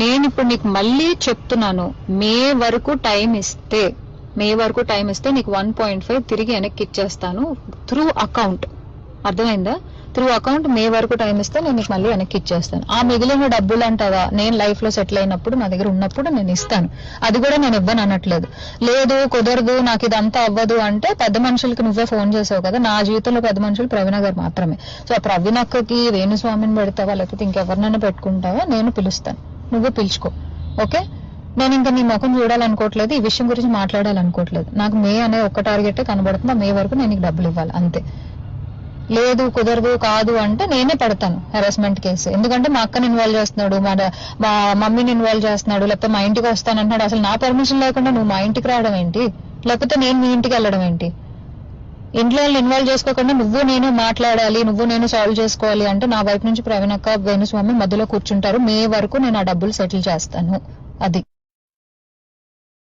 నేను ఇప్పుడు నీకు మళ్ళీ చెప్తున్నాను, మే వరకు టైం ఇస్తే నీకు 1.5 తిరిగి వెనక్కి ఇచ్చేస్తాను త్రూ అకౌంట్. అర్థమైందా? త్రూ అకౌంట్ మే వరకు టైం ఇస్తే నేను నీకు మళ్ళీ వెనక్కి ఇచ్చేస్తాను. ఆ మిగిలిన డబ్బులు అంటావా, నేను లైఫ్ లో సెటిల్ అయినప్పుడు నా దగ్గర ఉన్నప్పుడు నేను ఇస్తాను. అది కూడా నేను ఇవ్వను అనట్లేదు. లేదు కుదరదు నాకు ఇదంతా అవ్వదు అంటే పెద్ద మనుషులకి నువ్వే ఫోన్ చేసావు కదా. నా జీవితంలో పెద్ద మనుషులు ప్రవీణ గారు మాత్రమే. సో ఆ ప్రవీణక్కకి వేణుస్వామిని పెడతావా లేకపోతే ఇంకెవరినైనా పెట్టుకుంటావా, నేను పిలుస్తాను, నువ్వు పిలుచుకో. ఓకే, నేను ఇంకా నీ ముఖం చూడాలనుకోవట్లేదు, ఈ విషయం గురించి మాట్లాడాలనుకోవట్లేదు. నాకు మే అనే ఒక్క టార్గెట్ కనబడుతుంది. మే వరకు నేను నీకు డబ్బులు ఇవ్వాలి అంతే. లేదు కుదరదు కాదు అంటే నేనే పెడతాను హెరాస్మెంట్ కేసు. ఎందుకంటే మా అక్కని ఇన్వాల్వ్ చేస్తున్నాడు, మా మమ్మీని ఇన్వాల్వ్ చేస్తున్నాడు, లేకపోతే మా ఇంటికి వస్తానంటున్నాడు. అసలు నా పర్మిషన్ లేకుండా నువ్వు మా ఇంటికి రావడం ఏంటి, లేకపోతే నేను మీ ఇంటికి వెళ్ళడం ఏంటి? ఇంట్లో వాళ్ళని ఇన్వాల్వ్ చేసుకోకుండా నువ్వు నేను మాట్లాడాలి, నువ్వు నేను సాల్వ్ చేసుకోవాలి అంటే నా వైపు నుంచి ప్రవీణక్క వేణుస్వామి మధ్యలో కూర్చుంటారు. మే వరకు నేను ఆ డబ్బులు సెటిల్ చేస్తాను. అది